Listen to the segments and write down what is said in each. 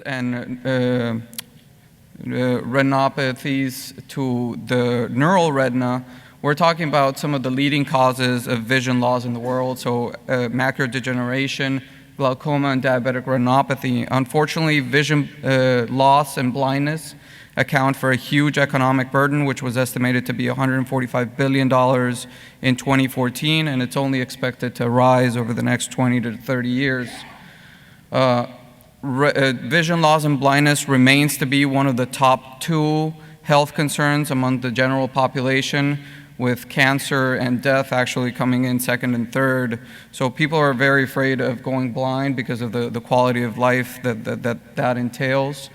and retinopathies to the neural retina, we're talking about some of the leading causes of vision loss in the world, so macular degeneration, glaucoma, and diabetic retinopathy. Unfortunately, vision loss and blindness account for a huge economic burden, which was estimated to be $145 billion in 2014, and it's only expected to rise over the next 20 to 30 years. Vision loss and blindness remains to be one of the top 2 health concerns among the general population, with cancer and death actually coming in second and third. So people are very afraid of going blind because of the quality of life that entails.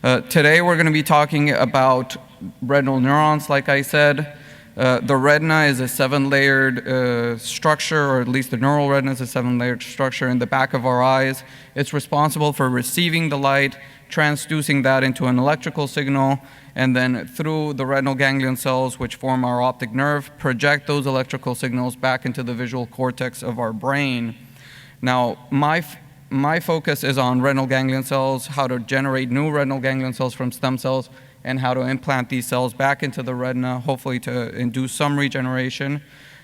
Today we're going to be talking about retinal neurons, like I said. The retina is a 7-layered structure, or at least the neural retina is a 7-layered structure in the back of our eyes. It's responsible for receiving the light, transducing that into an electrical signal, and then through the retinal ganglion cells, which form our optic nerve, project those electrical signals back into the visual cortex of our brain. Now, my focus is on retinal ganglion cells, how to generate new retinal ganglion cells from stem cells, and how to implant these cells back into the retina, hopefully to induce some regeneration.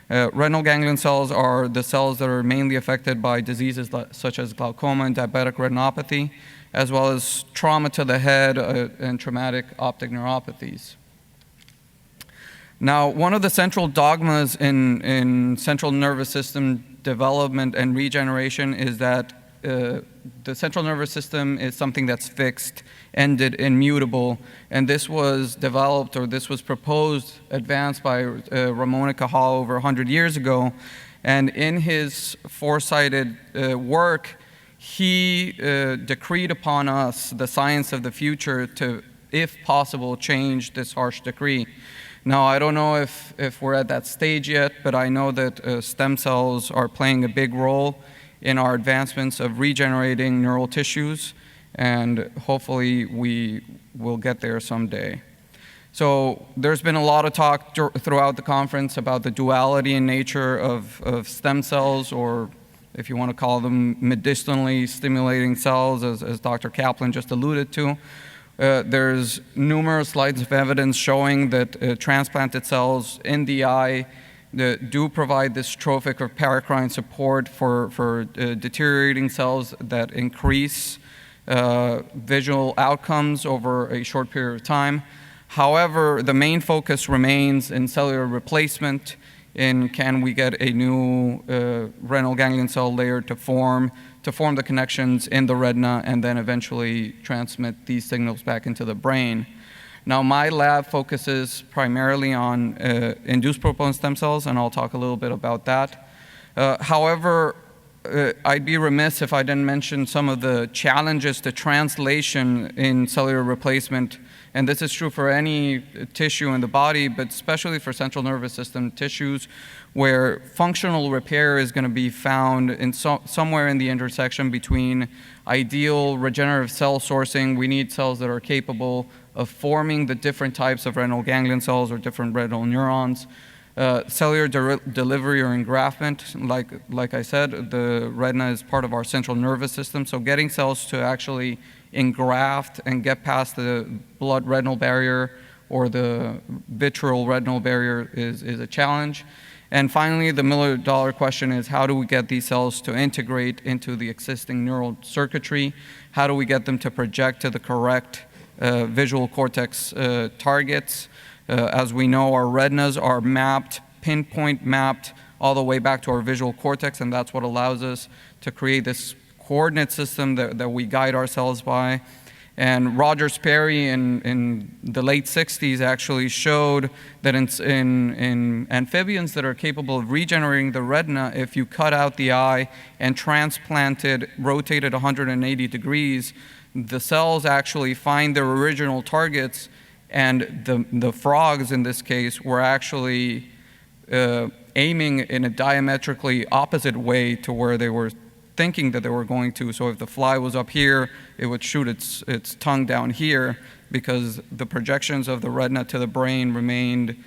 Retinal ganglion cells are the cells that are mainly affected by diseases such as glaucoma and diabetic retinopathy, as well as trauma to the head and traumatic optic neuropathies. Now, one of the central dogmas in central nervous system development and regeneration is that the central nervous system is something that's fixed, ended, immutable, and this was developed, or this was proposed, advanced by Ramon and Cajal over 100 years ago. And in his foresighted work, he decreed upon us, the science of the future, to, if possible, change this harsh decree. Now, I don't know if we're at that stage yet, but I know that stem cells are playing a big role in our advancements of regenerating neural tissues, and hopefully we will get there someday. So there's been a lot of talk throughout the conference about the duality in nature of stem cells, or if you want to call them medicinally stimulating cells, as Dr. Kaplan just alluded to. There's numerous slides of evidence showing that transplanted cells in the eye that do provide this trophic or paracrine support for deteriorating cells that increase visual outcomes over a short period of time. However, the main focus remains in cellular replacement, in can we get a new retinal ganglion cell layer to form the connections in the retina and then eventually transmit these signals back into the brain. Now, my lab focuses primarily on induced pluripotent stem cells, and I'll talk a little bit about that. However, I'd be remiss if I didn't mention some of the challenges to translation in cellular replacement, and this is true for any tissue in the body, but especially for central nervous system tissues, where functional repair is going to be found in somewhere in the intersection between ideal regenerative cell sourcing. We need cells that are capable of forming the different types of retinal ganglion cells or different retinal neurons. Cellular delivery or engraftment, like I said, the retina is part of our central nervous system, so getting cells to actually engraft and get past the blood-retinal barrier or the vitreal retinal barrier is a challenge. And finally, the million-dollar question is, how do we get these cells to integrate into the existing neural circuitry? How do we get them to project to the correct visual cortex targets? As we know, our retinas are mapped, pinpoint mapped, all the way back to our visual cortex, and that's what allows us to create this coordinate system that we guide ourselves by. And Roger Sperry in the late 60s actually showed that in amphibians that are capable of regenerating the retina, if you cut out the eye and transplanted, rotated 180 degrees, the cells actually find their original targets, and the frogs in this case were actually aiming in a diametrically opposite way to where they were thinking that they were going to. So if the fly was up here, it would shoot its tongue down here, because the projections of the retina to the brain remained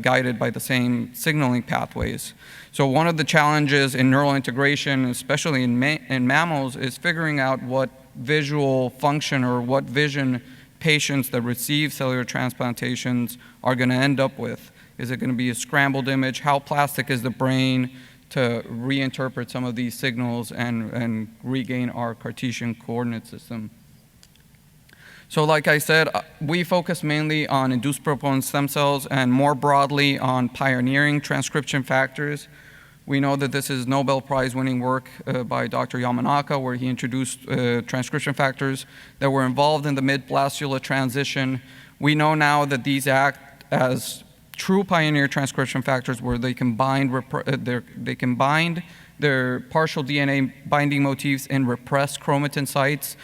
guided by the same signaling pathways. So one of the challenges in neural integration, especially in mammals, is figuring out what visual function or what vision patients that receive cellular transplantations are going to end up with. Is it going to be a scrambled image? How plastic is the brain to reinterpret some of these signals and regain our Cartesian coordinate system? So like I said, we focus mainly on induced pluripotent stem cells and more broadly on pioneering transcription factors. We know that this is Nobel Prize winning work by Dr. Yamanaka, where he introduced transcription factors that were involved in the mid-blastula transition. We know now that these act as true pioneer transcription factors where they can bind their partial DNA binding motifs in repressed chromatin sites,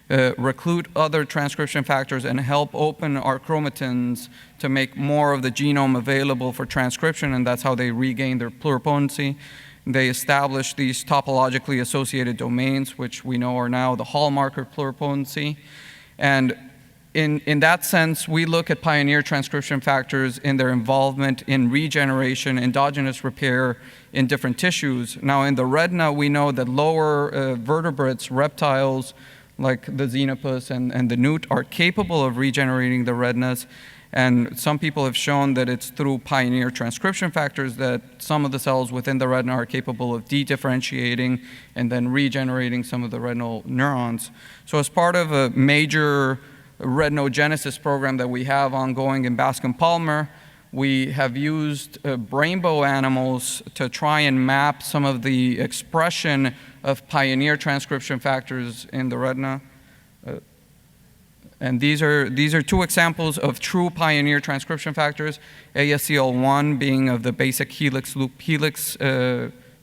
recruit other transcription factors, and help open our chromatins to make more of the genome available for transcription, and that's how they regain their pluripotency. They establish these topologically associated domains, which we know are now the hallmark of pluripotency. And in that sense, we look at pioneer transcription factors in their involvement in regeneration, endogenous repair in different tissues. Now, in the retina, we know that lower vertebrates, reptiles, like the xenopus and the newt, are capable of regenerating the retinas. And some people have shown that it's through pioneer transcription factors that some of the cells within the retina are capable of de-differentiating and then regenerating some of the retinal neurons. So as part of a major retinogenesis program that we have ongoing in Bascom-Palmer, we have used rainbow animals to try and map some of the expression of pioneer transcription factors in the retina. And these are two examples of true pioneer transcription factors, ASCL1 being of the basic helix-loop helix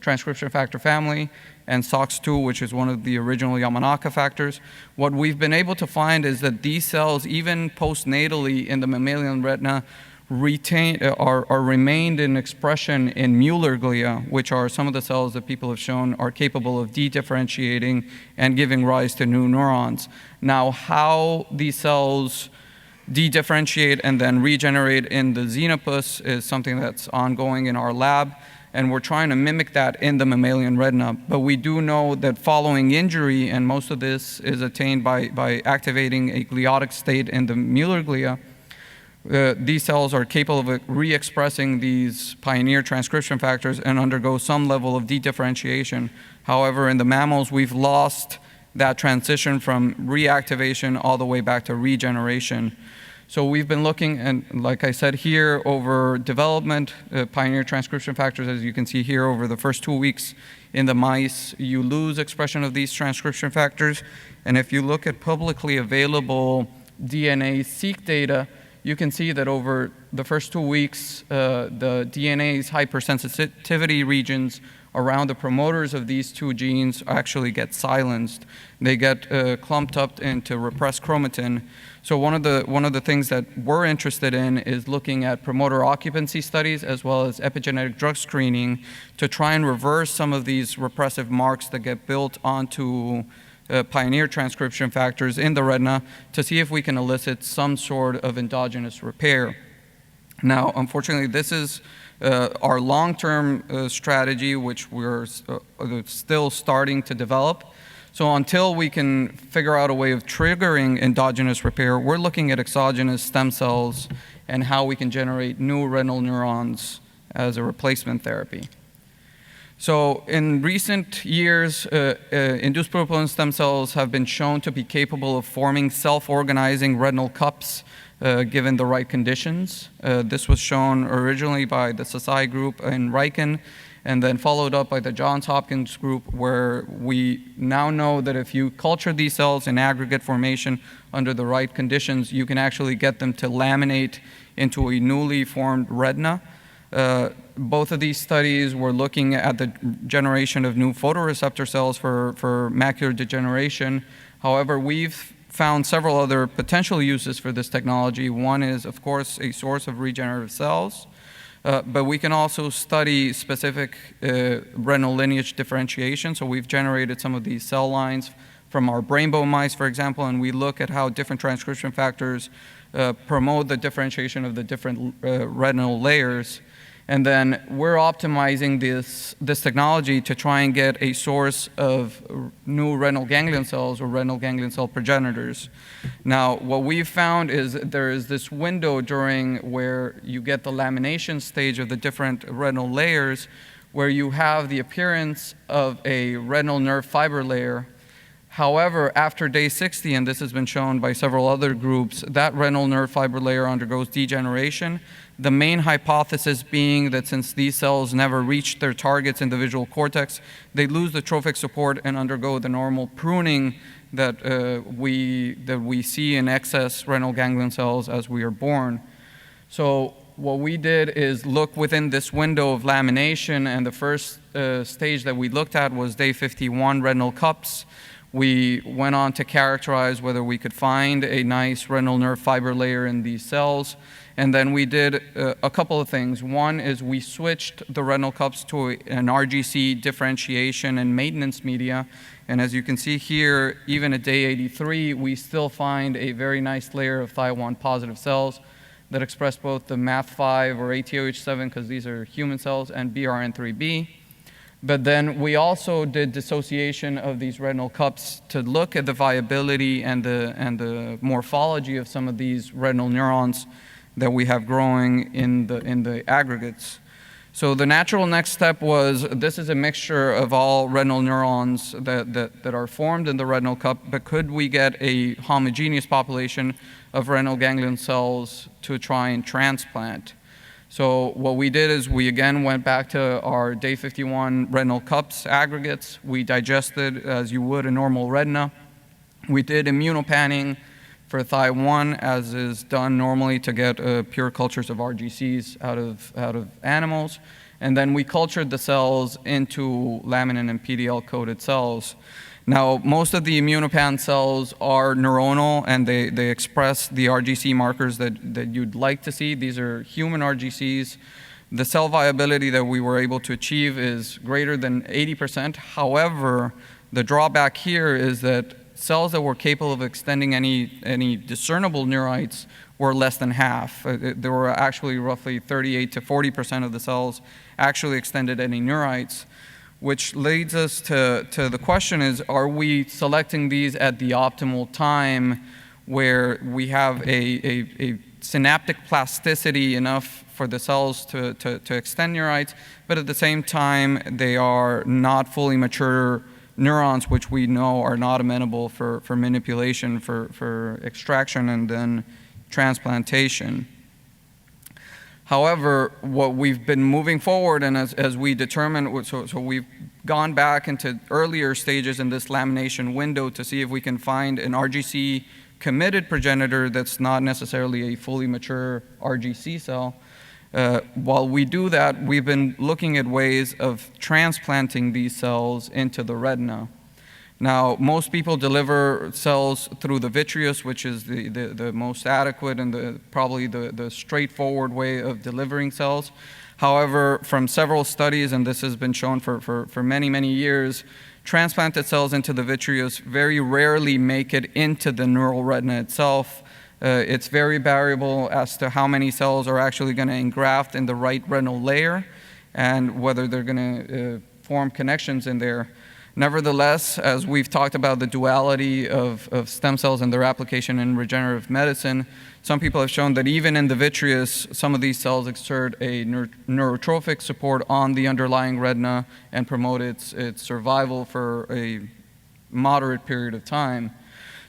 transcription factor family, and SOX2, which is one of the original Yamanaka factors. What we've been able to find is that these cells, even postnatally in the mammalian retina, remained in expression in Mueller glia, which are some of the cells that people have shown are capable of de-differentiating and giving rise to new neurons. Now, how these cells de-differentiate and then regenerate in the xenopus is something that's ongoing in our lab, and we're trying to mimic that in the mammalian retina. But we do know that following injury, and most of this is attained by activating a gliotic state in the Mueller glia, these cells are capable of re-expressing these pioneer transcription factors and undergo some level of de-differentiation. However, in the mammals, we've lost that transition from reactivation all the way back to regeneration. So we've been looking, and like I said here, over development, pioneer transcription factors, as you can see here, over the first 2 weeks in the mice, you lose expression of these transcription factors. And if you look at publicly available DNA-seq data, you can see that over the first 2 weeks, the DNA's hypersensitivity regions around the promoters of these two genes actually get silenced. They get clumped up into repressed chromatin. So one of the things that we're interested in is looking at promoter occupancy studies as well as epigenetic drug screening to try and reverse some of these repressive marks that get built onto pioneer transcription factors in the retina to see if we can elicit some sort of endogenous repair. Now, unfortunately, this is our long-term strategy, which we're still starting to develop. So until we can figure out a way of triggering endogenous repair, we're looking at exogenous stem cells and how we can generate new retinal neurons as a replacement therapy. So in recent years, induced pluripotent stem cells have been shown to be capable of forming self-organizing retinal cups given the right conditions. This was shown originally by the Sasai group in Riken, and then followed up by the Johns Hopkins group, where we now know that if you culture these cells in aggregate formation under the right conditions, you can actually get them to laminate into a newly formed retina. Both of these studies were looking at the generation of new photoreceptor cells for macular degeneration. However, we've found several other potential uses for this technology. One is, of course, a source of regenerative cells, but we can also study specific retinal lineage differentiation. So we've generated some of these cell lines from our rainbow mice, for example, and we look at how different transcription factors promote the differentiation of the different retinal layers. And then we're optimizing this technology to try and get a source of new retinal ganglion cells or retinal ganglion cell progenitors. Now, what we've found is there is this window during where you get the lamination stage of the different retinal layers, where you have the appearance of a retinal nerve fiber layer. However, after day 60, and this has been shown by several other groups, that retinal nerve fiber layer undergoes degeneration. The main hypothesis being that since these cells never reach their targets in the visual cortex, they lose the trophic support and undergo the normal pruning that we see in excess retinal ganglion cells as we are born. So what we did is look within this window of lamination, and the first stage that we looked at was day 51 retinal cups. We went on to characterize whether we could find a nice retinal nerve fiber layer in these cells. And then we did a couple of things. One is we switched the retinal cups to an RGC differentiation and maintenance media. And as you can see here, even at day 83, we still find a very nice layer of Thy1 positive cells that express both the MAF5 or ATOH7, because these are human cells, and BRN3B. But then we also did dissociation of these retinal cups to look at the viability and the morphology of some of these retinal neurons that we have growing in the aggregates. So the natural next step was, this is a mixture of all retinal neurons that are formed in the retinal cup, but could we get a homogeneous population of retinal ganglion cells to try and transplant? So what we did is we again went back to our day 51 retinal cups aggregates. We digested as you would a normal retina. We did immunopanning for Thy1, as is done normally to get pure cultures of RGCs out of animals. And then we cultured the cells into laminin and PDL-coated cells. Now, most of the immunopan cells are neuronal, and they express the RGC markers that you'd like to see. These are human RGCs. The cell viability that we were able to achieve is greater than 80%. However, the drawback here is that cells that were capable of extending any discernible neurites were less than half. There were actually roughly 38 to 40% of the cells actually extended any neurites, which leads us to the question is, are we selecting these at the optimal time where we have a synaptic plasticity enough for the cells to extend neurites, but at the same time they are not fully mature neurons, which we know are not amenable for manipulation, for extraction and then transplantation. However, what we've been moving forward, and as we determined, so we've gone back into earlier stages in this lamination window to see if we can find an RGC committed progenitor that's not necessarily a fully mature RGC cell. While we do that, we've been looking at ways of transplanting these cells into the retina. Now, most people deliver cells through the vitreous, which is the most adequate and probably the straightforward way of delivering cells. However, from several studies, and this has been shown for many, many years, transplanted cells into the vitreous very rarely make it into the neural retina itself. It's very variable as to how many cells are actually going to engraft in the right retinal layer and whether they're going to form connections in there. Nevertheless, as we've talked about the duality of stem cells and their application in regenerative medicine, some people have shown that even in the vitreous, some of these cells exert a neurotrophic support on the underlying retina and promote its survival for a moderate period of time.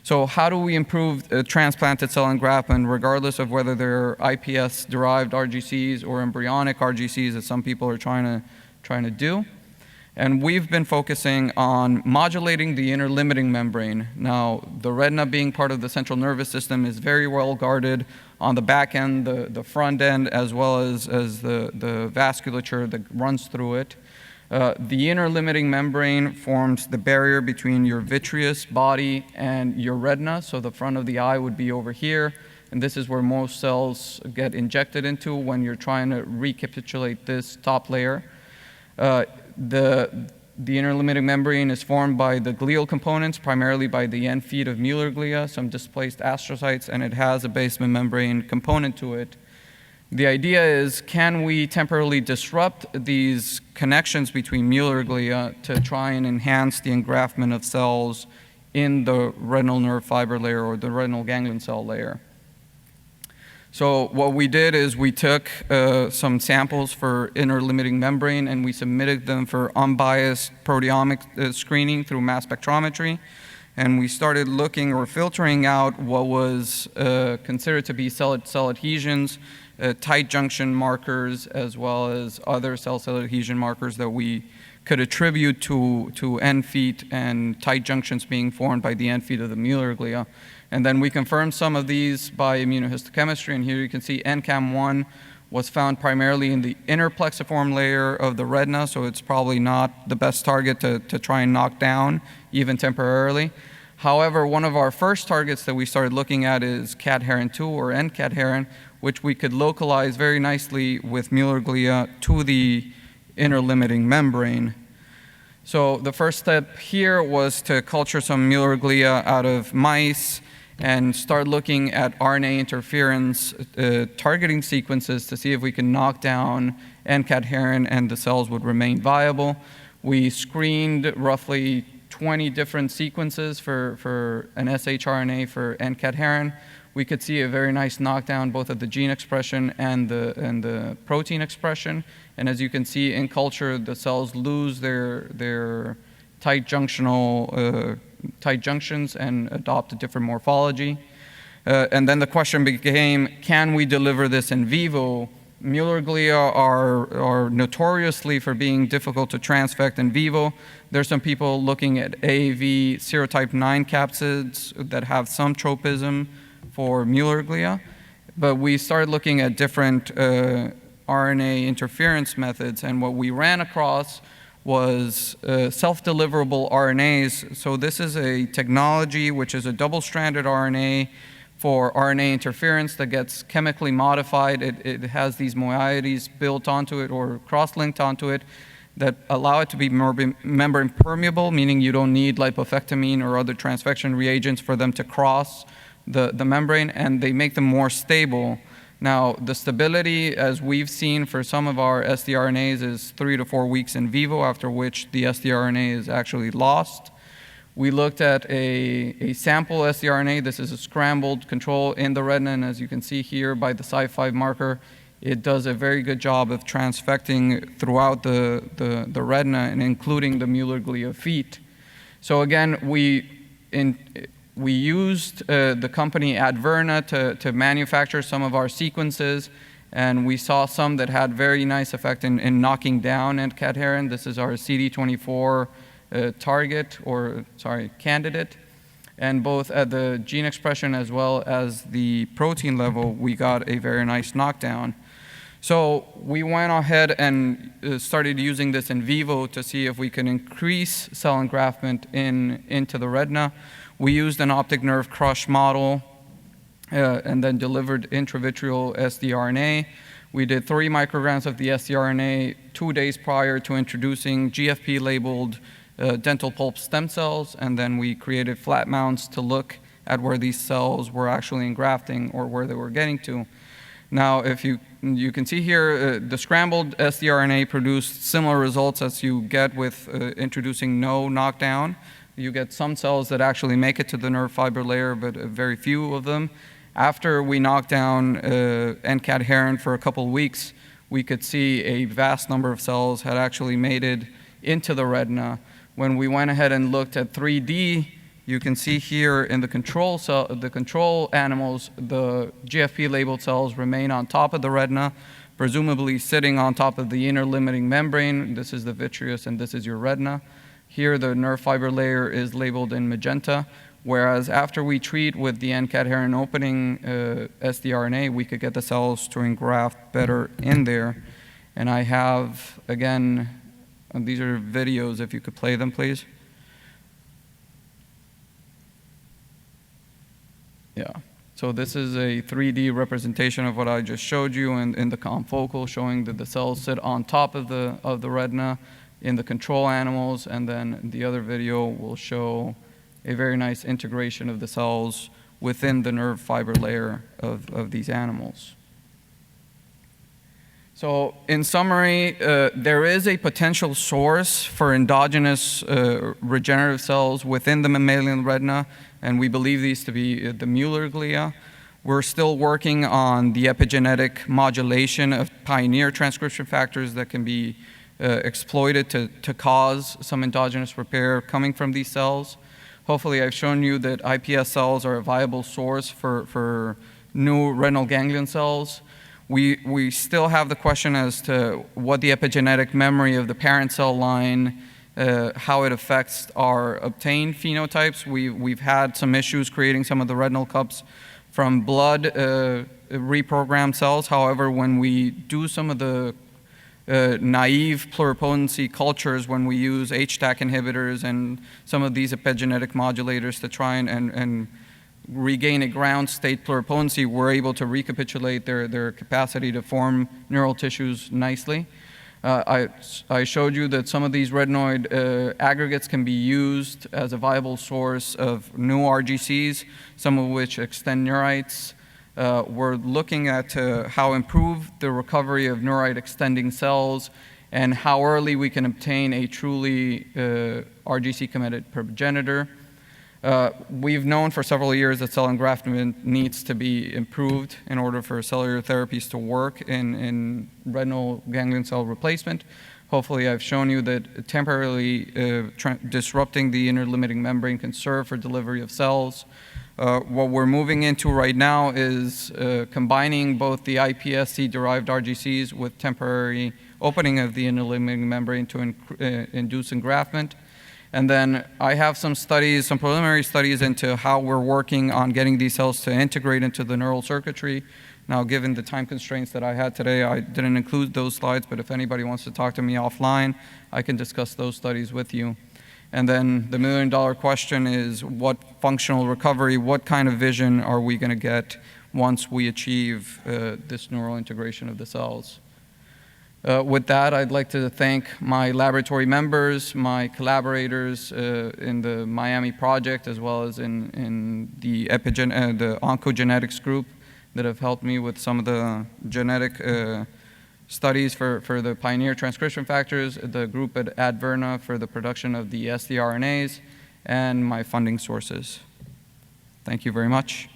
So how do we improve transplanted cell engraftment, regardless of whether they're iPS-derived RGCs or embryonic RGCs, as some people are trying to do? And we've been focusing on modulating the inner limiting membrane. Now, the retina being part of the central nervous system is very well guarded on the back end, the front end, as well as the vasculature that runs through it. The inner limiting membrane forms the barrier between your vitreous body and your retina. So the front of the eye would be over here, and this is where most cells get injected into when you're trying to recapitulate this top layer. The inner limiting membrane is formed by the glial components, primarily by the end feet of Mueller glia, some displaced astrocytes, and it has a basement membrane component to it. The idea is, can we temporarily disrupt these connections between Mueller glia to try and enhance the engraftment of cells in the retinal nerve fiber layer or the retinal ganglion cell layer? So what we did is we took some samples for inner limiting membrane and we submitted them for unbiased proteomic screening through mass spectrometry. And we started looking or filtering out what was considered to be cell adhesions, tight junction markers, as well as other cell adhesion markers that we could attribute to end feet and tight junctions being formed by the end feet of the Mueller glia. And then we confirmed some of these by immunohistochemistry, and here you can see NCAM1 was found primarily in the inner plexiform layer of the retina, so it's probably not the best target to try and knock down, even temporarily. However, one of our first targets that we started looking at is cadherin-2 or N-cadherin, which we could localize very nicely with Mueller glia to the inner limiting membrane. So the first step here was to culture some Mueller glia out of mice and start looking at RNA interference targeting sequences to see if we can knock down N-cadherin and the cells would remain viable. We screened roughly 20 different sequences for an shRNA for N-cadherin. We could see a very nice knockdown both of the gene expression and the protein expression. And as you can see in culture, the cells lose their tight junctions and adopt a different morphology. And then the question became, can we deliver this in vivo? Mueller glia are notoriously for being difficult to transfect in vivo. There's some people looking at AAV serotype 9 capsids that have some tropism for Mueller glia, but we started looking at different RNA interference methods, and what we ran across was self-deliverable RNAs. So this is a technology which is a double-stranded RNA for RNA interference that gets chemically modified. It has these moieties built onto it or cross-linked onto it that allow it to be membrane permeable, meaning you don't need lipofectamine or other transfection reagents for them to cross the membrane, and they make them more stable. Now, the stability, as we've seen for some of our sDRNAs, is 3 to 4 weeks in vivo, after which the sDRNA is actually lost. We looked at a sample sDRNA. This is a scrambled control in the retina, and as you can see here by the Cy5 marker, it does a very good job of transfecting throughout the retina and including the Mueller glia feet. So again, we used the company Adverna to manufacture some of our sequences, and we saw some that had very nice effect in knocking down N-cadherin. This is our CD24 candidate. And both at the gene expression as well as the protein level, we got a very nice knockdown. So we went ahead and started using this in vivo to see if we can increase cell engraftment into the retina. We used an optic nerve crush model and then delivered intravitreal sDRNA. We did 3 micrograms of the sDRNA 2 days prior to introducing GFP-labeled dental pulp stem cells, and then we created flat mounts to look at where these cells were actually engrafting or where they were getting to. Now, if you can see here, the scrambled sDRNA produced similar results as you get with introducing no knockdown. You get some cells that actually make it to the nerve fiber layer, but very few of them. After we knocked down N-cadherin for a couple of weeks, we could see a vast number of cells had actually made it into the retina. When we went ahead and looked at 3D, you can see here in the control animals, the GFP-labeled cells remain on top of the retina, presumably sitting on top of the inner limiting membrane. This is the vitreous and this is your retina. Here, the nerve fiber layer is labeled in magenta, whereas after we treat with the N-cadherin opening sDRNA, we could get the cells to engraft better in there. And I have, again, these are videos, if you could play them, please. Yeah, so this is a 3D representation of what I just showed you in the confocal, showing that the cells sit on top of the retina in the control animals, and then the other video will show a very nice integration of the cells within the nerve fiber layer of these animals. So in summary, there is a potential source for endogenous regenerative cells within the mammalian retina, and we believe these to be the Mueller glia. We're still working on the epigenetic modulation of pioneer transcription factors that can be exploited to cause some endogenous repair coming from these cells. Hopefully, I've shown you that iPS cells are a viable source for new retinal ganglion cells. We still have the question as to what the epigenetic memory of the parent cell line, how it affects our obtained phenotypes. We've had some issues creating some of the retinal cups from blood reprogrammed cells. However, when we do some of the naive pluripotency cultures, when we use HDAC inhibitors and some of these epigenetic modulators to try and regain a ground state pluripotency, we're able to recapitulate their capacity to form neural tissues nicely. I showed you that some of these retinoid aggregates can be used as a viable source of new RGCs, some of which extend neurites. We're looking at how improve the recovery of neurite extending cells and how early we can obtain a truly RGC-committed progenitor. We've known for several years that cell engraftment needs to be improved in order for cellular therapies to work in retinal ganglion cell replacement. Hopefully, I've shown you that temporarily disrupting the inner limiting membrane can serve for delivery of cells. What we're moving into right now is combining both the hPSC-Derived RGCs with temporary opening of the inner limiting membrane to induce engraftment. And then I have some studies, some preliminary studies into how we're working on getting these cells to integrate into the neural circuitry. Now, given the time constraints that I had today, I didn't include those slides, but if anybody wants to talk to me offline, I can discuss those studies with you. And then the million-dollar question is, what functional recovery, what kind of vision are we going to get once we achieve this neural integration of the cells? With that, I'd like to thank my laboratory members, my collaborators in the Miami project, as well as in the oncogenetics group that have helped me with some of the genetic studies for the pioneer transcription factors, the group at Adverna for the production of the sDRNAs, and my funding sources. Thank you very much.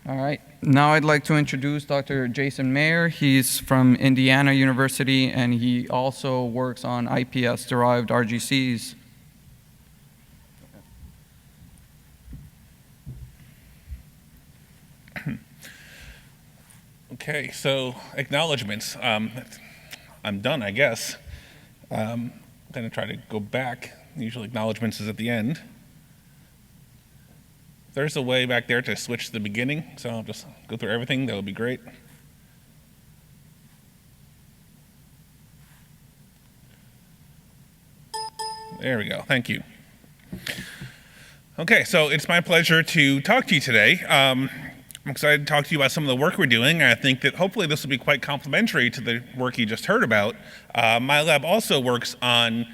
All right, now I'd like to introduce Dr. Jason Mayer. He's from Indiana University, and he also works on iPS-derived RGCs. Okay, so acknowledgements. I'm done, I guess. I'm going to try to go back. Usually acknowledgements is at the end. There's a way back there to switch to the beginning, so I'll just go through everything. That would be great. There we go. Thank you. Okay, so it's my pleasure to talk to you today. I'm excited to talk to you about some of the work we're doing. I think that hopefully this will be quite complementary to the work you just heard about. My lab also works on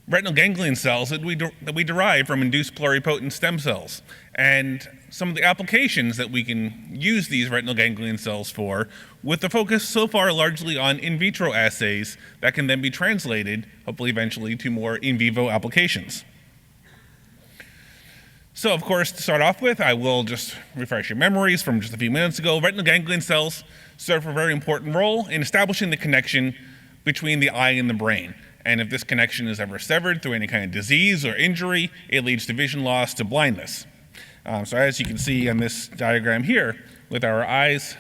retinal ganglion cells that we derive from induced pluripotent stem cells, and some of the applications that we can use these retinal ganglion cells for, with the focus so far largely on in vitro assays that can then be translated, hopefully eventually, to more in vivo applications. So, of course, to start off with, I will just refresh your memories from just a few minutes ago. Retinal ganglion cells serve a very important role in establishing the connection between the eye and the brain. And if this connection is ever severed through any kind of disease or injury, it leads to vision loss, to blindness. So as you can see on this diagram here, with our eyes,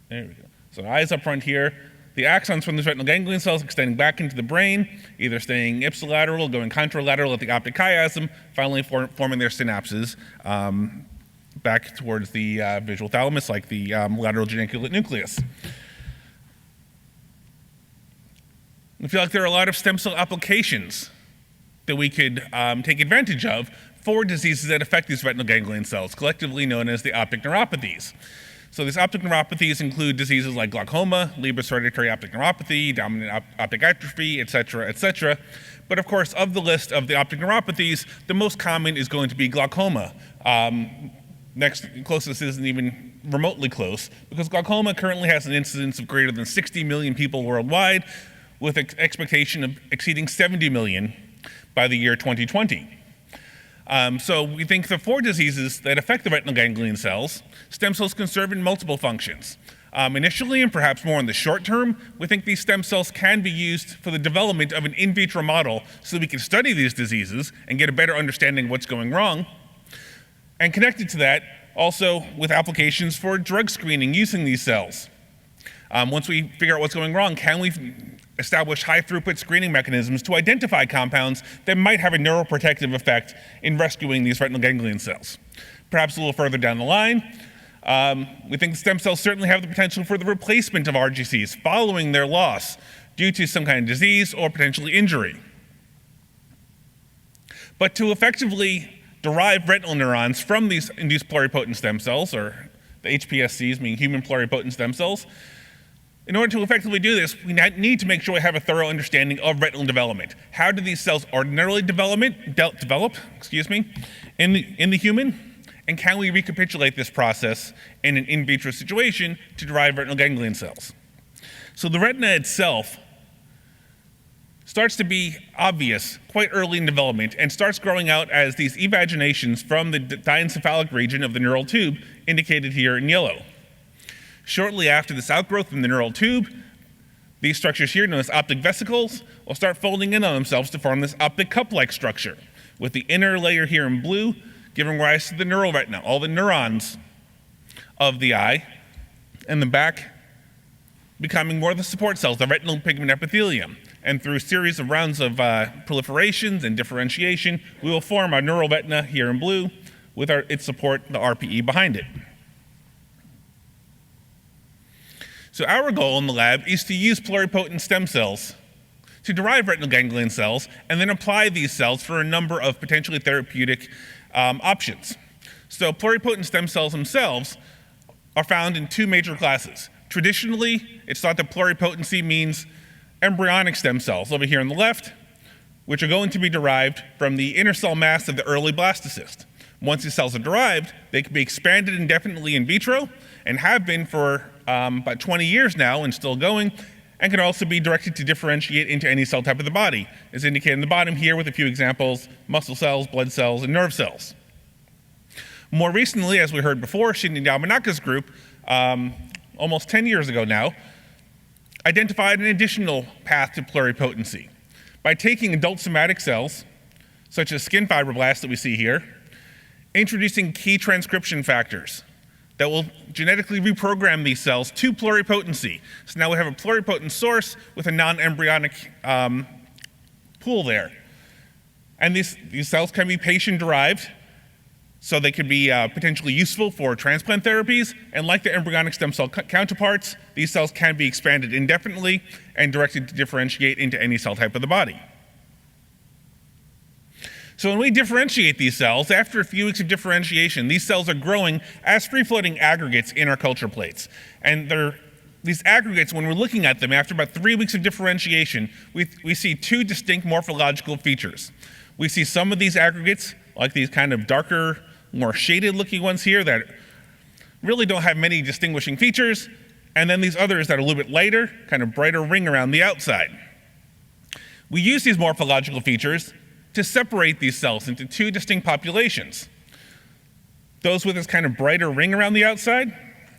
there we go. So eyes up front here, the axons from these retinal ganglion cells extending back into the brain, either staying ipsilateral, going contralateral at the optic chiasm, finally forming their synapses back towards the visual thalamus, like the lateral geniculate nucleus. I feel like there are a lot of stem cell applications that we could take advantage of for diseases that affect these retinal ganglion cells, collectively known as the optic neuropathies. So these optic neuropathies include diseases like glaucoma, Leber's hereditary optic neuropathy, dominant optic atrophy, et cetera, et cetera. But of course, of the list of the optic neuropathies, the most common is going to be glaucoma. Next closest isn't even remotely close, because glaucoma currently has an incidence of greater than 60 million people worldwide, with an expectation of exceeding 70 million by the year 2020. So we think the 4 diseases that affect the retinal ganglion cells, stem cells can serve in multiple functions. Initially, and perhaps more in the short term, we think these stem cells can be used for the development of an in vitro model so that we can study these diseases and get a better understanding of what's going wrong. And connected to that, also with applications for drug screening using these cells. Once we figure out what's going wrong, can we establish high throughput screening mechanisms to identify compounds that might have a neuroprotective effect in rescuing these retinal ganglion cells? Perhaps a little further down the line, we think stem cells certainly have the potential for the replacement of RGCs following their loss due to some kind of disease or potentially injury. But to effectively derive retinal neurons from these induced pluripotent stem cells, or the hPSCs, meaning human pluripotent stem cells, in order to effectively do this, we need to make sure we have a thorough understanding of retinal development. How do these cells ordinarily develop in the human? And can we recapitulate this process in an in vitro situation to derive retinal ganglion cells? So the retina itself starts to be obvious quite early in development and starts growing out as these evaginations from the diencephalic region of the neural tube, indicated here in yellow. Shortly after this outgrowth in the neural tube, these structures here, known as optic vesicles, will start folding in on themselves to form this optic cup-like structure, with the inner layer here in blue giving rise to the neural retina, all the neurons of the eye, and the back becoming more the support cells, the retinal pigment epithelium. And through a series of rounds of proliferations and differentiation, we will form our neural retina here in blue with its support, the RPE, behind it. So our goal in the lab is to use pluripotent stem cells to derive retinal ganglion cells and then apply these cells for a number of potentially therapeutic options. So pluripotent stem cells themselves are found in 2 major classes. Traditionally, it's thought that pluripotency means embryonic stem cells over here on the left, which are going to be derived from the inner cell mass of the early blastocyst. Once these cells are derived, they can be expanded indefinitely in vitro and have been for about 20 years now and still going, and can also be directed to differentiate into any cell type of the body, as indicated in the bottom here with a few examples: muscle cells, blood cells, and nerve cells. More recently, as we heard before, Shinya Yamanaka's group, almost 10 years ago now, identified an additional path to pluripotency by taking adult somatic cells, such as skin fibroblasts that we see here, introducing key transcription factors that will genetically reprogram these cells to pluripotency. So now we have a pluripotent source with a non-embryonic pool there. And these cells can be patient-derived, so they could be potentially useful for transplant therapies, and like the embryonic stem cell counterparts, these cells can be expanded indefinitely and directed to differentiate into any cell type of the body. So when we differentiate these cells, after a few weeks of differentiation, these cells are growing as free-floating aggregates in our culture plates. And these aggregates, when we're looking at them after about 3 weeks of differentiation, we see 2 distinct morphological features. We see some of these aggregates, like these kind of darker, more shaded looking ones here that really don't have many distinguishing features, and then these others that are a little bit lighter, kind of brighter ring around the outside. We use these morphological features to separate these cells into 2 distinct populations. Those with this kind of brighter ring around the outside,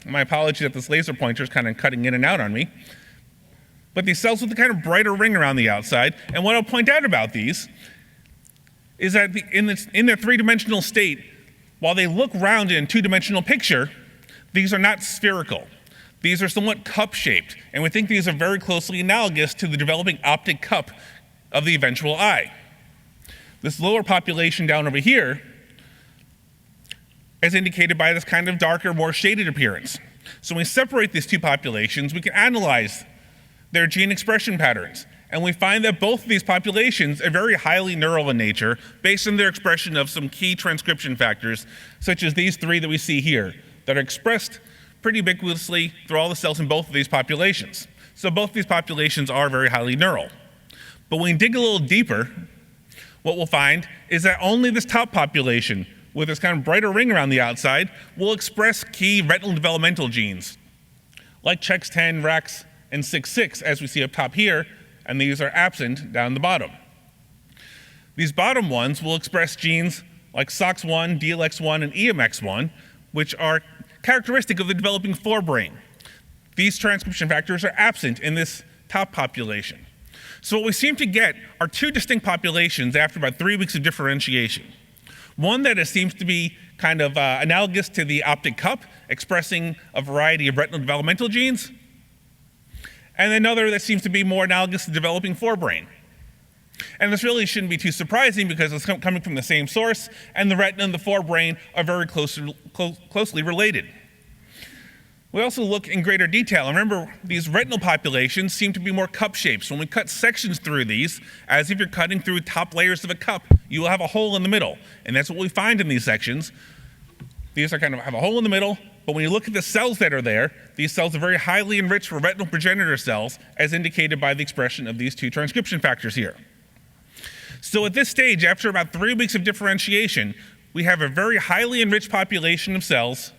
my apologies that this laser pointer is kind of cutting in and out on me, but these cells with the kind of brighter ring around the outside, and what I'll point out about these is that in their 3-dimensional state, while they look round in a 2-dimensional picture, these are not spherical. These are somewhat cup-shaped, and we think these are very closely analogous to the developing optic cup of the eventual eye. This lower population down over here is indicated by this kind of darker, more shaded appearance. So when we separate these 2 populations, we can analyze their gene expression patterns. And we find that both of these populations are very highly neural in nature based on their expression of some key transcription factors, such as these 3 that we see here, that are expressed pretty ubiquitously through all the cells in both of these populations. So both these populations are very highly neural. But when we dig a little deeper, what we'll find is that only this top population with this kind of brighter ring around the outside, will express key retinal developmental genes, like CHEX10, RAX, and 6/6, as we see up top here, and these are absent down the bottom. These bottom ones will express genes like SOX1, DLX1, and EMX1, which are characteristic of the developing forebrain. These transcription factors are absent in this top population. So what we seem to get are two distinct populations after about 3 weeks of differentiation. One that seems to be kind of analogous to the optic cup, expressing a variety of retinal developmental genes, and another that seems to be more analogous to developing forebrain. And this really shouldn't be too surprising because it's coming from the same source, and the retina and the forebrain are very closely related. We also look in greater detail. Remember, these retinal populations seem to be more cup shapes. When we cut sections through these, as if you're cutting through top layers of a cup, you will have a hole in the middle. And that's what we find in these sections. These are kind of have a hole in the middle, but when you look at the cells that are there, these cells are very highly enriched for retinal progenitor cells, as indicated by the expression of these two transcription factors here. So at this stage, after about 3 weeks of differentiation, we have a very highly enriched population of cells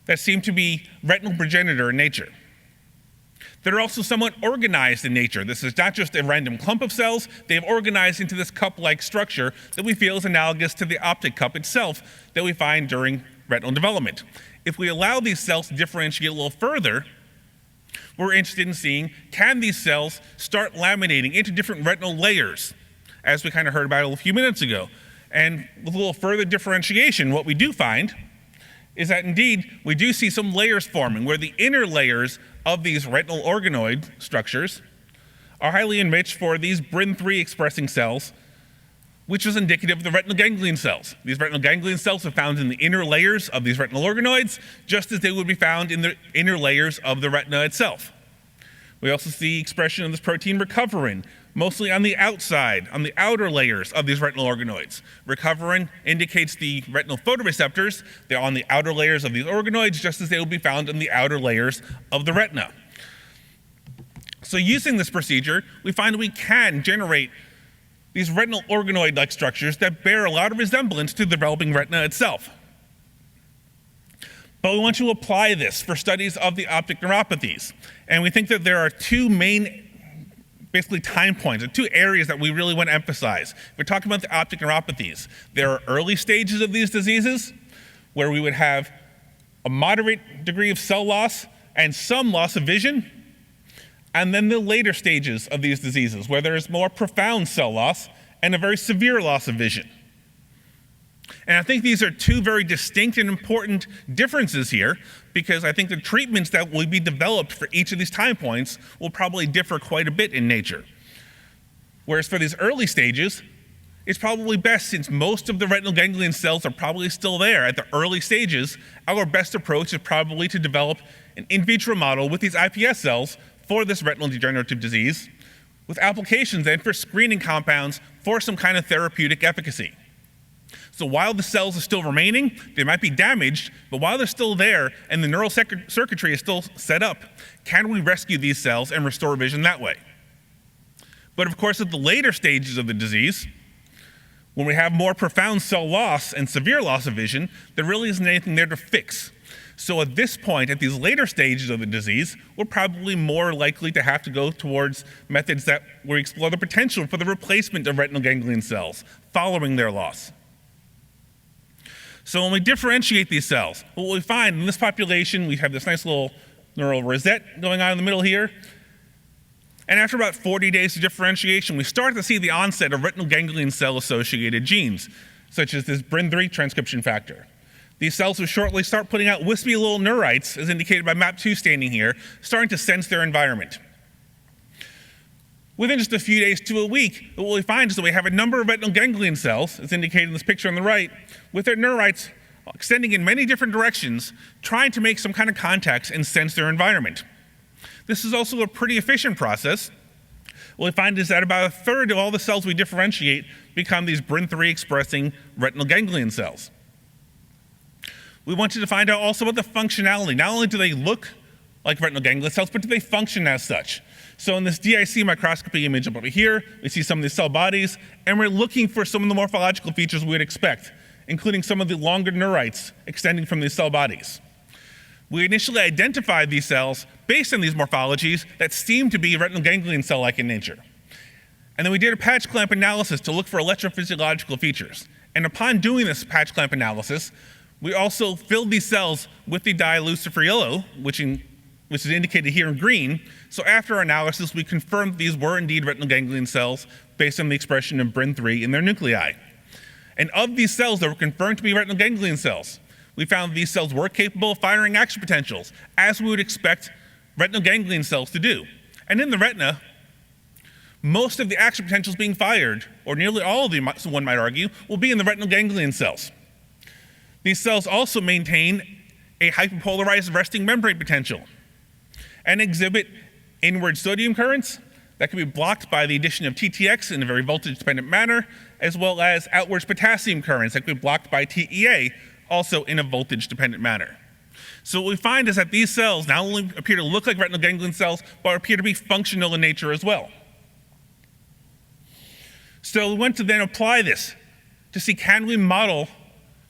that seem to be retinal progenitor in nature. They're also somewhat organized in nature. This is not just a random clump of cells. They have organized into this cup-like structure that we feel is analogous to the optic cup itself that we find during retinal development. If we allow these cells to differentiate a little further, we're interested in seeing, can these cells start laminating into different retinal layers, as we kind of heard about a few minutes ago. And with a little further differentiation, what we do find is that indeed we do see some layers forming where the inner layers of these retinal organoid structures are highly enriched for these BRIN3 expressing cells, which is indicative of the retinal ganglion cells. These retinal ganglion cells are found in the inner layers of these retinal organoids, just as they would be found in the inner layers of the retina itself. We also see expression of this protein recoverin, mostly on the outside, on the outer layers of these retinal organoids. Recoverin indicates the retinal photoreceptors. They're on the outer layers of these organoids, just as they will be found in the outer layers of the retina. So using this procedure, we find that we can generate these retinal organoid-like structures that bear a lot of resemblance to the developing retina itself. But we want to apply this for studies of the optic neuropathies. And we think that there are two main basically time points, or two areas that we really want to emphasize. If we're talking about the optic neuropathies, there are early stages of these diseases where we would have a moderate degree of cell loss and some loss of vision, and then the later stages of these diseases where there is more profound cell loss and a very severe loss of vision. And I think these are two very distinct and important differences here, because I think the treatments that will be developed for each of these time points will probably differ quite a bit in nature. Whereas for these early stages, it's probably best, since most of the retinal ganglion cells are probably still there at the early stages, our best approach is probably to develop an in vitro model with these iPS cells for this retinal degenerative disease, with applications then for screening compounds for some kind of therapeutic efficacy. So while the cells are still remaining, they might be damaged, but while they're still there and the neural circuitry is still set up, can we rescue these cells and restore vision that way? But of course, at the later stages of the disease, when we have more profound cell loss and severe loss of vision, there really isn't anything there to fix. So at this point, at these later stages of the disease, we're probably more likely to have to go towards methods that where we explore the potential for the replacement of retinal ganglion cells following their loss. So when we differentiate these cells, what we find in this population, we have this nice little neural rosette going on in the middle here. And after about 40 days of differentiation, we start to see the onset of retinal ganglion cell-associated genes, such as this BRIN3 transcription factor. These cells will shortly start putting out wispy little neurites, as indicated by MAP2 staining here, starting to sense their environment. Within just a few days to a week, what we find is that we have a number of retinal ganglion cells, as indicated in this picture on the right, with their neurites extending in many different directions, trying to make some kind of contacts and sense their environment. This is also a pretty efficient process. What we find is that about a third of all the cells we differentiate become these BRIN3 expressing retinal ganglion cells. We wanted to find out also about the functionality. Not only do they look like retinal ganglion cells, but do they function as such? So in this DIC microscopy image up over here, we see some of these cell bodies, and we're looking for some of the morphological features we would expect. including some of the longer neurites extending from these cell bodies. We initially identified these cells based on these morphologies that seemed to be retinal ganglion cell-like in nature. And then we did a patch clamp analysis to look for electrophysiological features. And upon doing this patch clamp analysis, we also filled these cells with the dye lucifer yellow, which is indicated here in green. So after our analysis, we confirmed these were indeed retinal ganglion cells based on the expression of BRIN3 in their nuclei. And of these cells that were confirmed to be retinal ganglion cells, we found these cells were capable of firing action potentials, as we would expect retinal ganglion cells to do. And in the retina, most of the action potentials being fired, or nearly all of them, one might argue, will be in the retinal ganglion cells. These cells also maintain a hyperpolarized resting membrane potential and exhibit inward sodium currents that can be blocked by the addition of TTX in a very voltage-dependent manner, as well as outwards potassium currents that can be blocked by TEA, also in a voltage-dependent manner. So what we find is that these cells not only appear to look like retinal ganglion cells, but appear to be functional in nature as well. So we want to then apply this to see, can we model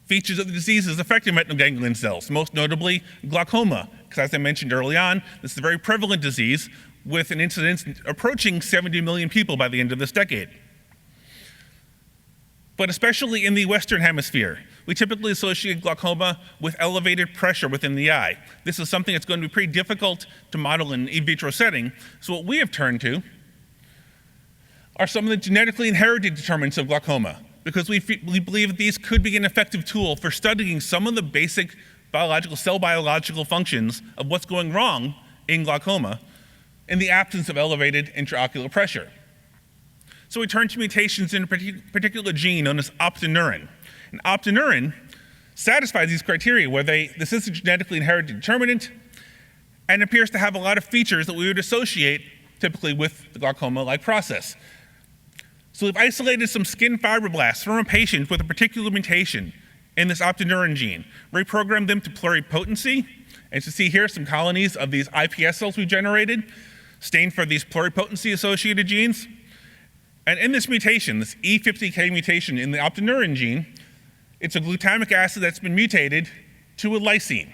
features of the diseases affecting retinal ganglion cells, most notably glaucoma, because as I mentioned early on, this is a very prevalent disease with an incidence approaching 70 million people by the end of this decade. But especially in the Western Hemisphere, we typically associate glaucoma with elevated pressure within the eye. This is something that's going to be pretty difficult to model in an in vitro setting. So what we have turned to are some of the genetically inherited determinants of glaucoma, because we believe that these could be an effective tool for studying some of the basic cell biological functions of what's going wrong in glaucoma in the absence of elevated intraocular pressure. So we turn to mutations in a particular gene known as optineurin. And optineurin satisfies these criteria where this is a genetically inherited determinant and appears to have a lot of features that we would associate typically with the glaucoma-like process. So we've isolated some skin fibroblasts from a patient with a particular mutation in this optineurin gene, reprogrammed them to pluripotency, and to see here some colonies of these iPS cells we generated, stained for these pluripotency-associated genes. And in this mutation, this E50K mutation in the optineurin gene, it's a glutamic acid that's been mutated to a lysine.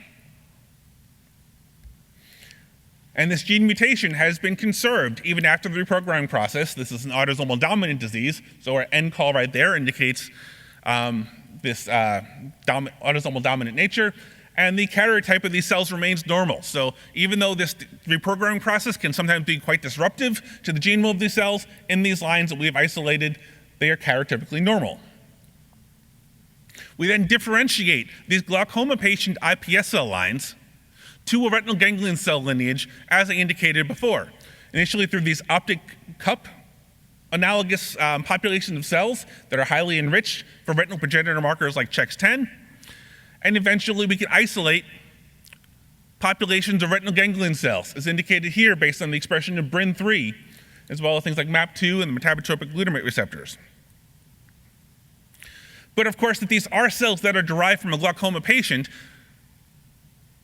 And this gene mutation has been conserved even after the reprogramming process. This is an autosomal dominant disease, so our N call right there indicates this autosomal dominant nature. And the karyotype of these cells remains normal. So even though this reprogramming process can sometimes be quite disruptive to the genome of these cells, in these lines that we have isolated, they are karyotypically normal. We then differentiate these glaucoma patient iPS cell lines to a retinal ganglion cell lineage, as I indicated before, initially through these optic cup analogous populations of cells that are highly enriched for retinal progenitor markers like CHEX10, and eventually we can isolate populations of retinal ganglion cells, as indicated here based on the expression of BRIN3, as well as things like MAP2 and the metabotropic glutamate receptors. But of course, if these are cells that are derived from a glaucoma patient,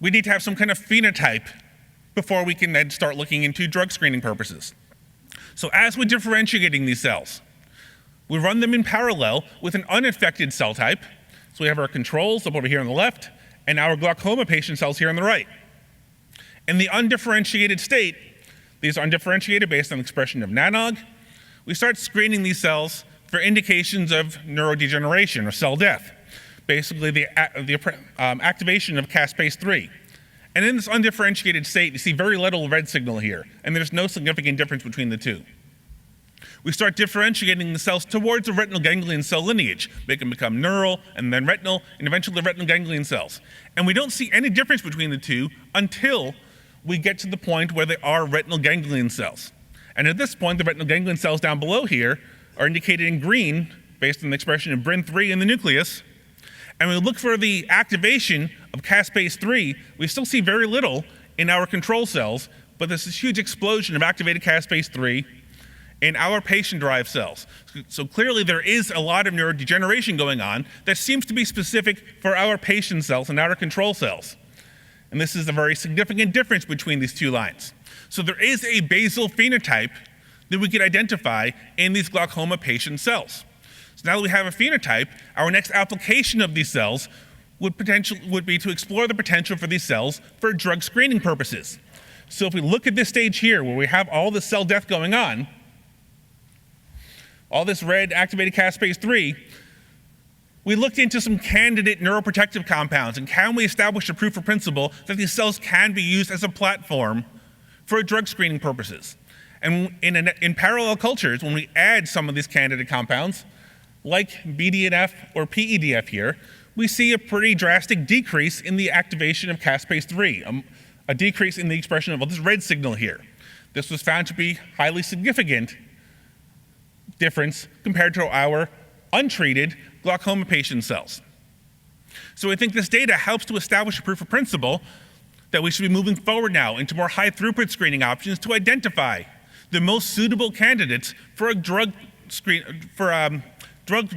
we need to have some kind of phenotype before we can then start looking into drug screening purposes. So as we're differentiating these cells, we run them in parallel with an unaffected cell type. So we have our controls up over here on the left, and our glaucoma patient cells here on the right. In the undifferentiated state, these are undifferentiated based on the expression of NANOG, we start screening these cells for indications of neurodegeneration or cell death, basically the activation of caspase-3. And in this undifferentiated state, you see very little red signal here, and there's no significant difference between the two. We start differentiating the cells towards the retinal ganglion cell lineage. They can become neural, and then retinal, and eventually retinal ganglion cells. And we don't see any difference between the two until we get to the point where they are retinal ganglion cells. And at this point, the retinal ganglion cells down below here are indicated in green based on the expression of BRIN3 in the nucleus. And we look for the activation of caspase-3, we still see very little in our control cells, but there's this huge explosion of activated caspase-3 in our patient-derived cells. So clearly there is a lot of neurodegeneration going on that seems to be specific for our patient cells and our control cells. And this is a very significant difference between these two lines. So there is a basal phenotype that we could identify in these glaucoma patient cells. So now that we have a phenotype, our next application of these cells would be to explore the potential for these cells for drug screening purposes. So if we look at this stage here where we have all this cell death going on, all this red activated caspase-3, we looked into some candidate neuroprotective compounds and can we establish a proof of principle that these cells can be used as a platform for drug screening purposes. And in parallel cultures, when we add some of these candidate compounds, like BDNF or PEDF here, we see a pretty drastic decrease in the activation of caspase-3, a decrease in the expression of this red signal here. This was found to be highly significant difference compared to our untreated glaucoma patient cells. So I think this data helps to establish a proof of principle that we should be moving forward now into more high throughput screening options to identify the most suitable candidates for drug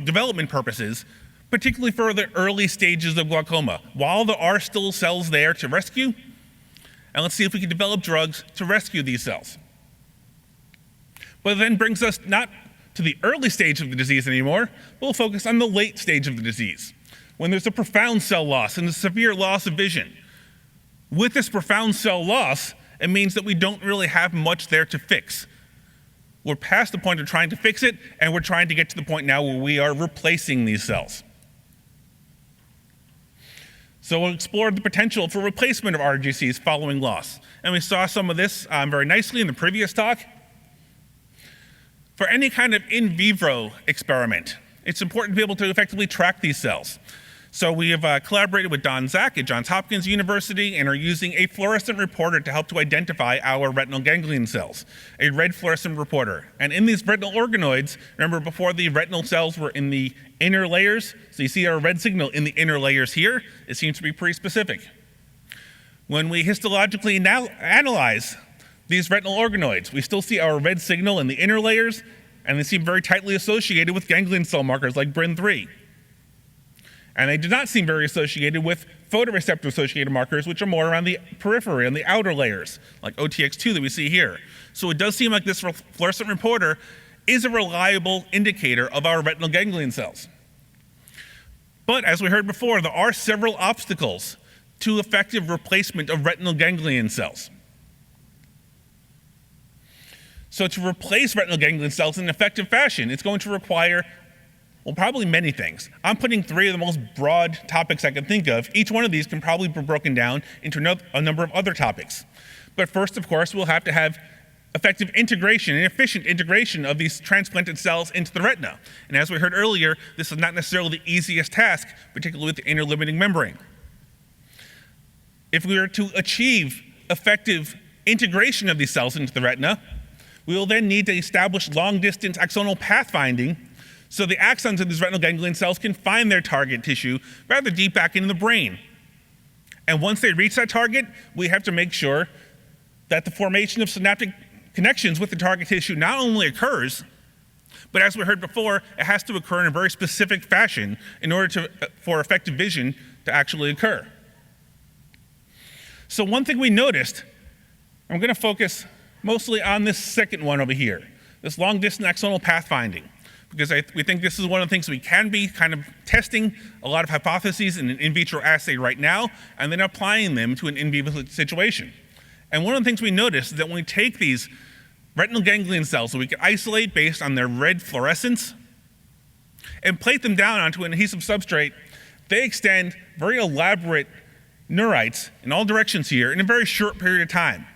development purposes, particularly for the early stages of glaucoma, while there are still cells there to rescue. And let's see if we can develop drugs to rescue these cells. But it then brings us not to the early stage of the disease anymore, we'll focus on the late stage of the disease, when there's a profound cell loss and a severe loss of vision. With this profound cell loss, it means that we don't really have much there to fix. We're past the point of trying to fix it, and we're trying to get to the point now where we are replacing these cells. So we'll explore the potential for replacement of RGCs following loss. And we saw some of this very nicely in the previous talk. For any kind of in vivo experiment, it's important to be able to effectively track these cells. So we have collaborated with Don Zak at Johns Hopkins University and are using a fluorescent reporter to help to identify our retinal ganglion cells, a red fluorescent reporter. And in these retinal organoids, remember before the retinal cells were in the inner layers, so you see our red signal in the inner layers here, it seems to be pretty specific. When we histologically analyze these retinal organoids, we still see our red signal in the inner layers, and they seem very tightly associated with ganglion cell markers like BRIN3. And they do not seem very associated with photoreceptor-associated markers, which are more around the periphery and the outer layers, like OTX2 that we see here. So it does seem like this fluorescent reporter is a reliable indicator of our retinal ganglion cells. But as we heard before, there are several obstacles to effective replacement of retinal ganglion cells. So to replace retinal ganglion cells in an effective fashion, it's going to require, well, probably many things. I'm putting 3 of the most broad topics I can think of. Each one of these can probably be broken down into a number of other topics. But first, of course, we'll have to have effective integration and efficient integration of these transplanted cells into the retina. And as we heard earlier, this is not necessarily the easiest task, particularly with the inner limiting membrane. If we are to achieve effective integration of these cells into the retina, we will then need to establish long-distance axonal pathfinding so the axons of these retinal ganglion cells can find their target tissue rather deep back into the brain. And once they reach that target, we have to make sure that the formation of synaptic connections with the target tissue not only occurs, but as we heard before, it has to occur in a very specific fashion in order for effective vision to actually occur. So one thing we noticed, I'm going to focus mostly on this second one over here, this long-distance axonal pathfinding, because we think this is one of the things we can be kind of testing a lot of hypotheses in an in vitro assay right now, and then applying them to an in vivo situation. And one of the things we noticed is that when we take these retinal ganglion cells that we can isolate based on their red fluorescence and plate them down onto an adhesive substrate, they extend very elaborate neurites in all directions here in a very short period of time.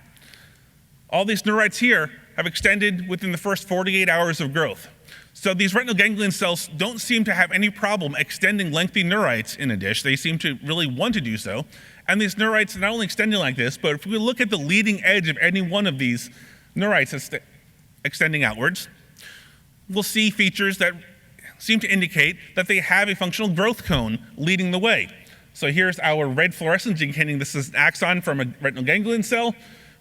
All these neurites here have extended within the first 48 hours of growth. So these retinal ganglion cells don't seem to have any problem extending lengthy neurites in a dish. They seem to really want to do so. And these neurites are not only extending like this, but if we look at the leading edge of any one of these neurites that's extending outwards, we'll see features that seem to indicate that they have a functional growth cone leading the way. So here's our red fluorescence indicating this is an axon from a retinal ganglion cell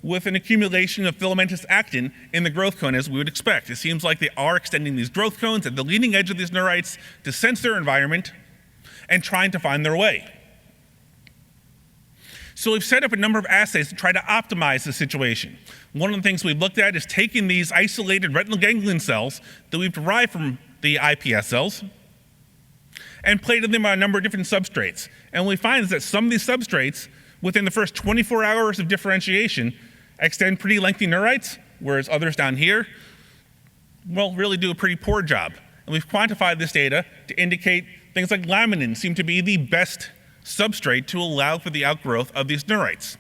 with an accumulation of filamentous actin in the growth cone, as we would expect. It seems like they are extending these growth cones at the leading edge of these neurites to sense their environment and trying to find their way. So we've set up a number of assays to try to optimize the situation. One of the things we've looked at is taking these isolated retinal ganglion cells that we've derived from the iPS cells, and plated them on a number of different substrates. And what we find is that some of these substrates, within the first 24 hours of differentiation, extend pretty lengthy neurites, whereas others down here, well, really do a pretty poor job. And we've quantified this data to indicate things like laminin seem to be the best substrate to allow for the outgrowth of these neurites.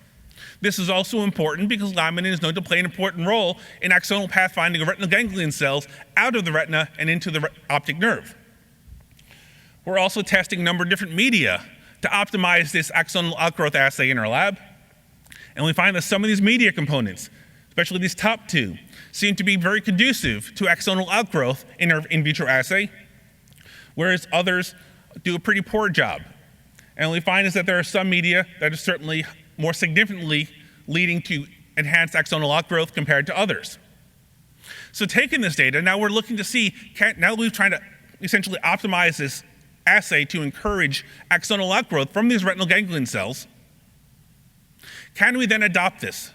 This is also important because laminin is known to play an important role in axonal pathfinding of retinal ganglion cells out of the retina and into the optic nerve. We're also testing a number of different media to optimize this axonal outgrowth assay in our lab. And we find that some of these media components, especially these top two, seem to be very conducive to axonal outgrowth in our in vitro assay, whereas others do a pretty poor job. And what we find is that there are some media that are certainly more significantly leading to enhanced axonal outgrowth compared to others. So taking this data, now we're looking to see, now that we've tried to essentially optimize this assay to encourage axonal outgrowth from these retinal ganglion cells, can we then adopt this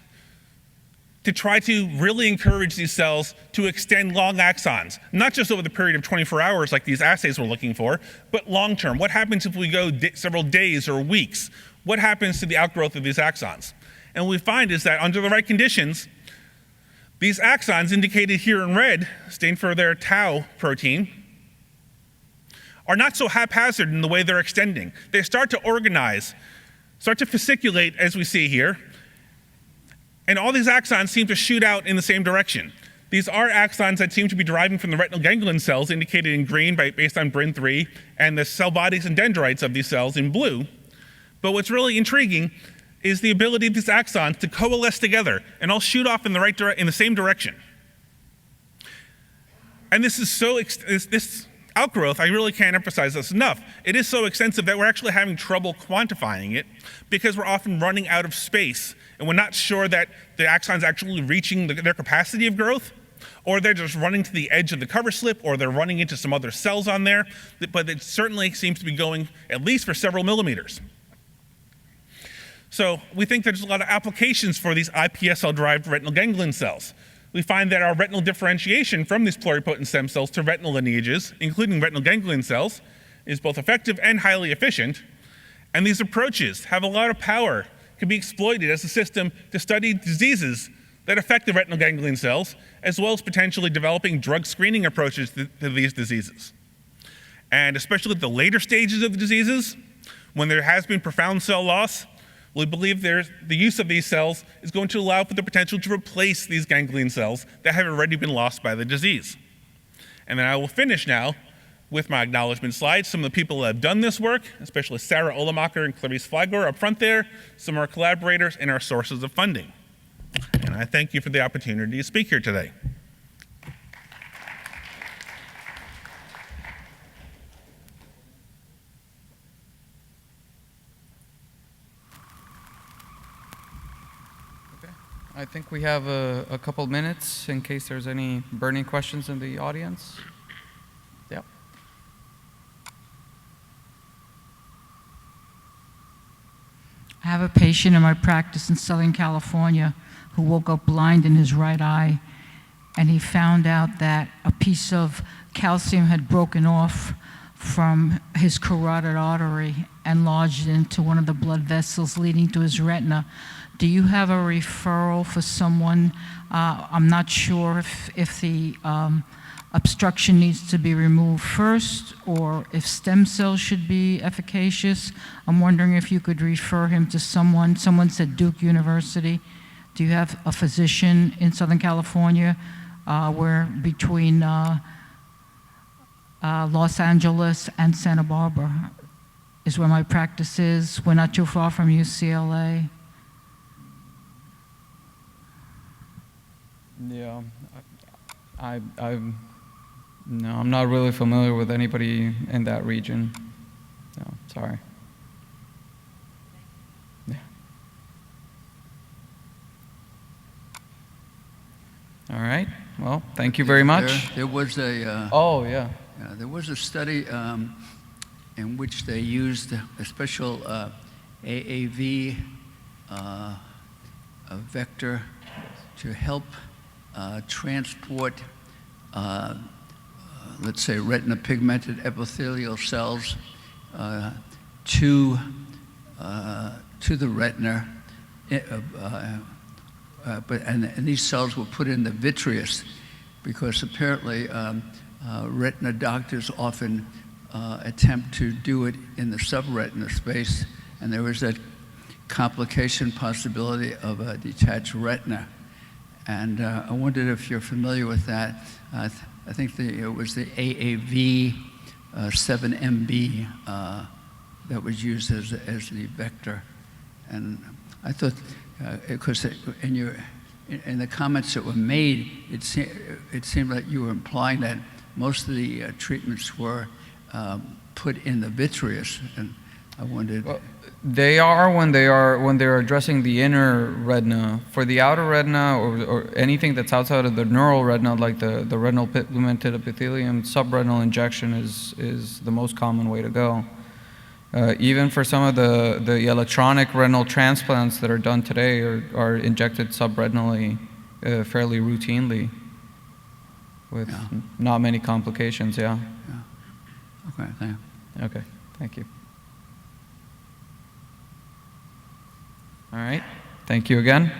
to try to really encourage these cells to extend long axons, not just over the period of 24 hours like these assays were looking for, but long term? What happens if we go several days or weeks? What happens to the outgrowth of these axons? And what we find is that under the right conditions, these axons indicated here in red, stained for their tau protein, are not so haphazard in the way they're extending. They start to organize, start to fasciculate as we see here, and all these axons seem to shoot out in the same direction. These are axons that seem to be deriving from the retinal ganglion cells, indicated in green based on BRIN3, and the cell bodies and dendrites of these cells in blue. But what's really intriguing is the ability of these axons to coalesce together and all shoot off in the same direction. And this is this outgrowth, I really can't emphasize this enough. It is so extensive that we're actually having trouble quantifying it because we're often running out of space and we're not sure that the axon's actually reaching their capacity of growth, or they're just running to the edge of the cover slip, or they're running into some other cells on there, but it certainly seems to be going at least for several millimeters. So we think there's a lot of applications for these iPSC-derived retinal ganglion cells. We find that our retinal differentiation from these pluripotent stem cells to retinal lineages, including retinal ganglion cells, is both effective and highly efficient. And these approaches have a lot of power, can be exploited as a system to study diseases that affect the retinal ganglion cells, as well as potentially developing drug screening approaches to these diseases. And especially at the later stages of the diseases, when there has been profound cell loss, we believe the use of these cells is going to allow for the potential to replace these ganglion cells that have already been lost by the disease. And then I will finish now with my acknowledgement slides. Some of the people that have done this work, especially Sarah Olemacher and Clarice Flygor up front there, some of our collaborators and our sources of funding. And I thank you for the opportunity to speak here today. I think we have a couple minutes in case there's any burning questions in the audience. Yep. I have a patient in my practice in Southern California who woke up blind in his right eye, and he found out that a piece of calcium had broken off from his carotid artery and lodged into one of the blood vessels leading to his retina. Do you have a referral for someone? I'm not sure if the obstruction needs to be removed first or if stem cells should be efficacious. I'm wondering if you could refer him to someone. Someone said Duke University. Do you have a physician in Southern California where between Los Angeles and Santa Barbara is where my practice is? We're not too far from UCLA. Yeah, no, I'm not really familiar with anybody in that region. No, sorry. Yeah. All right. Well, thank you very much. There was a. Oh yeah. There was a study in which they used a special AAV a vector to help transport, let's say, retina pigmented epithelial cells to the retina, and these cells were put in the vitreous because apparently retina doctors often attempt to do it in the subretinal space, and there was that complication possibility of a detached retina. And I wondered if you're familiar with that. I think it was the AAV7MB that was used as the vector. And I thought, because in the comments that were made, it seemed like you were implying that most of the treatments were put in the vitreous, and I wondered. Well, they are when they're addressing the inner retina. For the outer retina or anything that's outside of the neural retina, like the retinal pigmented epithelium, subretinal injection is the most common way to go. Even for some of the electronic retinal transplants that are done today are injected subretinally fairly routinely with not many complications, yeah. Okay, thank you. Okay, thank you. All right, thank you again.